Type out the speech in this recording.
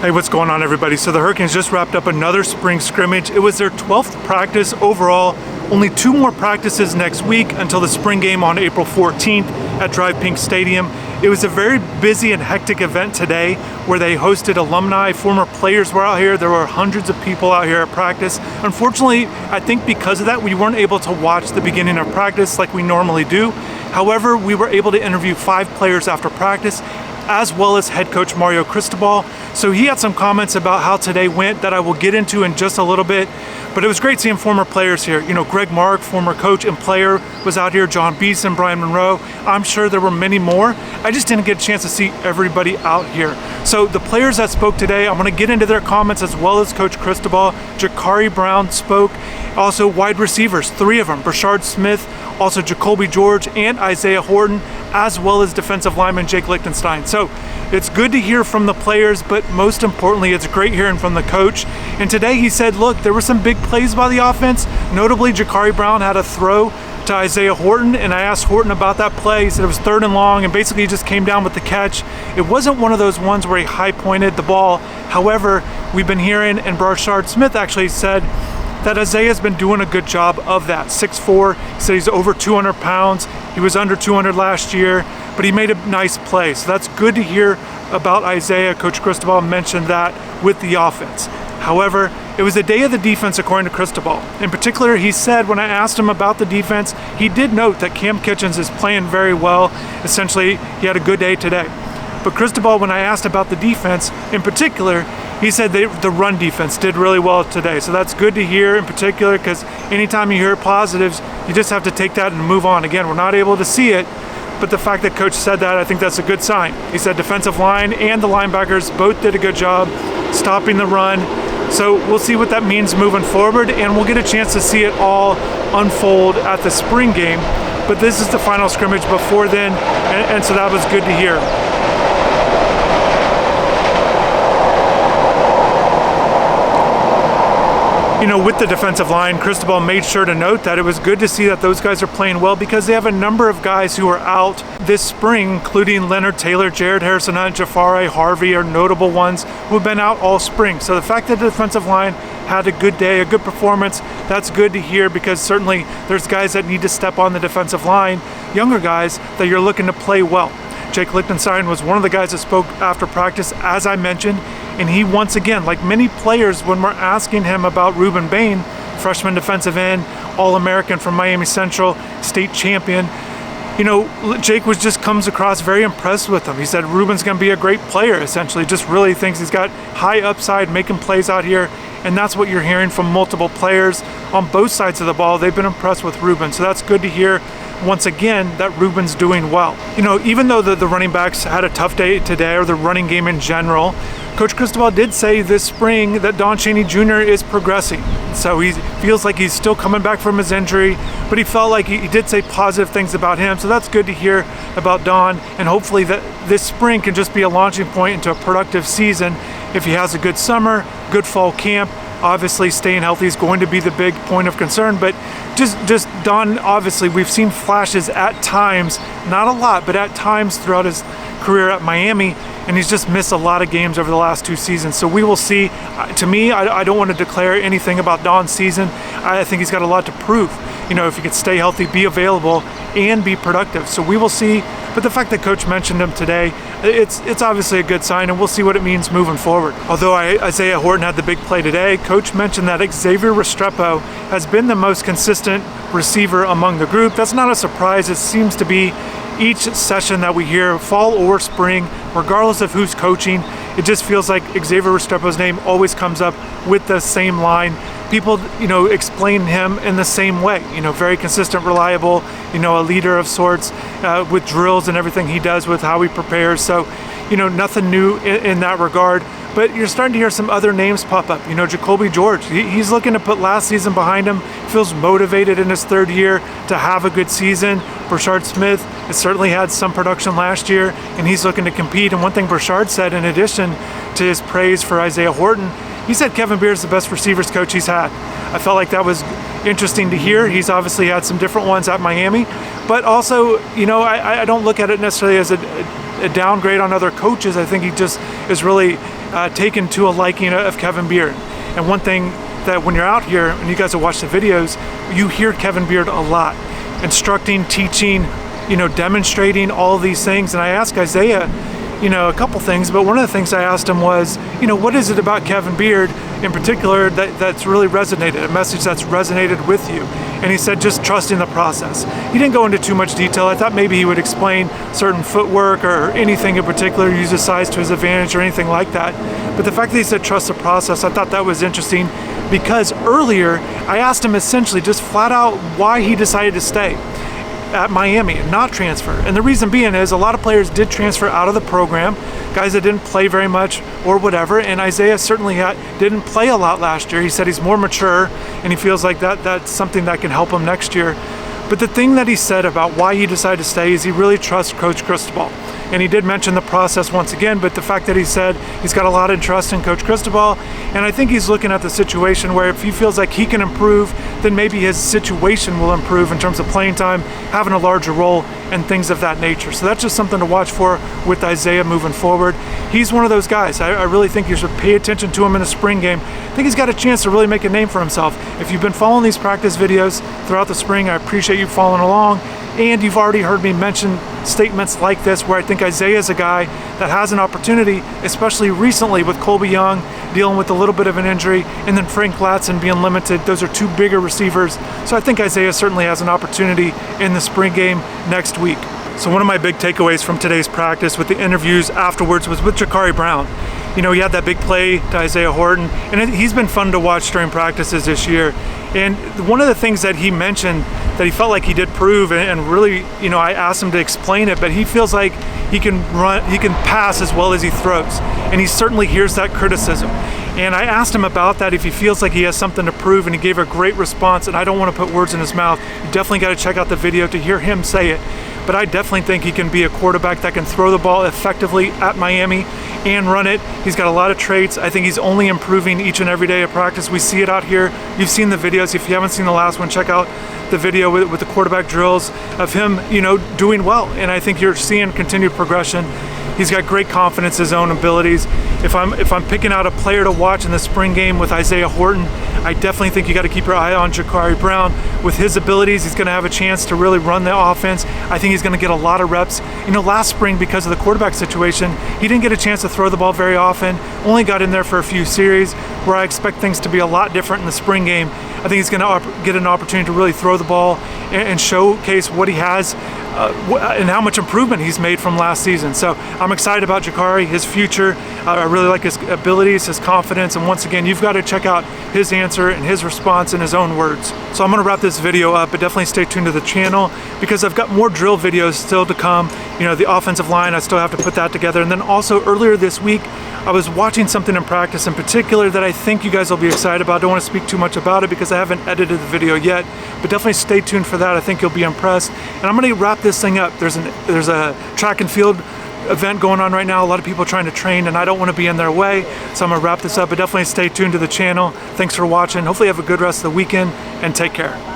Hey, what's going on, everybody? So the Hurricanes just wrapped up another spring scrimmage. It was their 12th practice overall. Only 2 more practices next week until the spring game on April 14th at Drive Pink Stadium. It was a very busy and hectic event today where they hosted alumni, former players were out here. There were hundreds of people out here at practice. Unfortunately, I think because of that, we weren't able to watch the beginning of practice like we normally do. However, we were able to interview 5 players after practice, as well as head coach Mario Cristobal. So he had some comments about how today went that I will get into in just a little bit. But it was great seeing former players here. You know, Greg Mark, former coach and player, was out here. John Beeson, Brian Monroe. I'm sure there were many more. I just didn't get a chance to see everybody out here. So the players that spoke today, I'm going to get into their comments as well as Coach Cristobal. Jakari Brown spoke. Also wide receivers, 3 of them. Brashard Smith, also Jacoby George and Isaiah Horton, as well as defensive lineman Jake Lichtenstein. So it's good to hear from the players, but most importantly, it's great hearing from the coach. And today he said, look, there were some big plays by the offense. Notably, Jakari Brown had a throw to Isaiah Horton, and I asked Horton about that play. He said it was 3rd and long, and basically he just came down with the catch. It wasn't one of those ones where he high-pointed the ball. However, we've been hearing, and Brashard Smith actually said, that Isaiah's been doing a good job of that. 6'4", he said he's over 200 pounds. He was under 200 last year, but he made a nice play. So that's good to hear about Isaiah. Coach Cristobal mentioned that with the offense. However, it was a day of the defense according to Cristobal. In particular, he said when I asked him about the defense, he did note that Cam Kitchens is playing very well. Essentially, he had a good day today. But Cristobal, when I asked about the defense in particular, he said the run defense did really well today. So that's good to hear in particular, because anytime you hear positives, you just have to take that and move on. Again, we're not able to see it, but the fact that coach said that, I think that's a good sign. He said defensive line and the linebackers both did a good job stopping the run. So we'll see what that means moving forward, and we'll get a chance to see it all unfold at the spring game. But this is the final scrimmage before then, and so that was good to hear. You know, with the defensive line, Cristobal made sure to note that it was good to see that those guys are playing well, because they have a number of guys who are out this spring, including Leonard Taylor, Jared Harrison Hunt, Jafari, Harvey are notable ones who have been out all spring. So the fact that the defensive line had a good day, a good performance, that's good to hear, because certainly there's guys that need to step on the defensive line, younger guys that you're looking to play well. Jake Lichtenstein was one of the guys that spoke after practice, as I mentioned, and he once again, like many players, when we're asking him about Ruben Bain, freshman defensive end, All-American from Miami Central, state champion, you know, Jake comes across very impressed with him. He said Ruben's going to be a great player, essentially, just really thinks he's got high upside, making plays out here, and that's what you're hearing from multiple players on both sides of the ball. They've been impressed with Ruben, so that's good to hear once again that Ruben's doing well. You know, even though the running backs had a tough day today, or the running game in general, Coach Cristobal did say this spring that Don Chaney Jr. is progressing. So he feels like he's still coming back from his injury, but he felt like he did say positive things about him. So that's good to hear about Don, and hopefully that this spring can just be a launching point into a productive season. If he has a good summer, good fall camp, obviously staying healthy is going to be the big point of concern, but just Don, obviously we've seen flashes at times, not a lot, but at times throughout his career at Miami, and he's just missed a lot of games over the last 2 seasons. So we will see. To me, I don't want to declare anything about Don's season. I think he's got a lot to prove. You know, if he could stay healthy, be available, and be productive. So we will see. But the fact that Coach mentioned him today, it's obviously a good sign, and we'll see what it means moving forward. Although Isaiah Horton had the big play today, Coach mentioned that Xavier Restrepo has been the most consistent receiver among the group. That's not a surprise. It seems to be each session that we hear, fall or spring, regardless of who's coaching, it just feels like Xavier Restrepo's name always comes up with the same line. People, you know, explain him in the same way, you know, very consistent, reliable, you know, a leader of sorts, with drills and everything he does with how he prepares. So, you know, nothing new in that regard. But you're starting to hear some other names pop up. You know, Jacoby George, he's looking to put last season behind him, feels motivated in his 3rd year to have a good season. Brashard Smith has certainly had some production last year, and he's looking to compete. And one thing Brashard said, in addition to his praise for Isaiah Horton, he said Kevin Beard is the best receivers coach he's had. I felt like that was interesting to hear. He's obviously had some different ones at Miami, but also, you know, I don't look at it necessarily as a downgrade on other coaches. I think he just is really taken to a liking of Kevin Beard. And one thing that when you're out here and you guys will watch the videos, you hear Kevin Beard a lot, instructing, teaching, demonstrating all of these things. And I asked Isaiah, a couple things, but one of the things I asked him was, what is it about Kevin Beard in particular that's really resonated, a message that's resonated with you? And he said, just trusting the process. He didn't go into too much detail. I thought maybe he would explain certain footwork or anything in particular, use his size to his advantage or anything like that. But the fact that he said trust the process, I thought that was interesting, because earlier I asked him essentially just flat out why he decided to stay at Miami and not transfer. And the reason being is a lot of players did transfer out of the program, guys that didn't play very much or whatever, and Isaiah certainly didn't play a lot last year. He said he's more mature and he feels like that's something that can help him next year. But the thing that he said about why he decided to stay is he really trusts Coach Cristobal. And he did mention the process once again, but the fact that he said he's got a lot of trust in Coach Cristobal, and I think he's looking at the situation where if he feels like he can improve, then maybe his situation will improve in terms of playing time, having a larger role, and things of that nature. So that's just something to watch for with Isaiah moving forward. He's one of those guys. I really think you should pay attention to him in the spring game. I think he's got a chance to really make a name for himself. If you've been following these practice videos throughout the spring, I appreciate you following along. And you've already heard me mention statements like this where I think Isaiah is a guy that has an opportunity, especially recently with Colby Young dealing with a little bit of an injury, and then Frank Latson being limited. Those are two bigger receivers. So I think Isaiah certainly has an opportunity in the spring game next week. So one of my big takeaways from today's practice with the interviews afterwards was with Jakari Brown. He had that big play to Isaiah Horton, and he's been fun to watch during practices this year. And one of the things that he mentioned that he felt like he did prove, and really, I asked him to explain it, but he feels like he can pass as well as he throws. And he certainly hears that criticism. And I asked him about that, if he feels like he has something to prove, and he gave a great response, and I don't want to put words in his mouth. You definitely got to check out the video to hear him say it. But I definitely think he can be a quarterback that can throw the ball effectively at Miami and run it. He's got a lot of traits. I think he's only improving each and every day of practice. We see it out here. You've seen the videos. If you haven't seen the last one, check out the video with the quarterback drills of him, doing well. And I think you're seeing continued progression. He's got great confidence in his own abilities. If I'm picking out a player to watch in the spring game with Isaiah Horton, I definitely think you got to keep your eye on Jakari Brown. With his abilities, he's going to have a chance to really run the offense. I think he's going to get a lot of reps. Last spring, because of the quarterback situation, he didn't get a chance to throw the ball very often, only got in there for a few series, where I expect things to be a lot different in the spring game. I think he's going to get an opportunity to really throw the ball and showcase what he has and how much improvement he's made from last season. So I'm excited about Jakari, his future. I really like his abilities, his confidence, and once again, you've got to check out his answer and his response in his own words. So I'm going to wrap this video up, but definitely stay tuned to the channel because I've got more drill videos still to come. The offensive line, I still have to put that together. And then also earlier this week, I was watching something in practice in particular that I think you guys will be excited about. I don't want to speak too much about it because I haven't edited the video yet, but definitely stay tuned for that. I think you'll be impressed. And I'm going to wrap this thing up. There's a track and field event going on right now. A lot of people trying to train, and I don't want to be in their way. So I'm going to wrap this up, but definitely stay tuned to the channel. Thanks for watching. Hopefully you have a good rest of the weekend, and take care.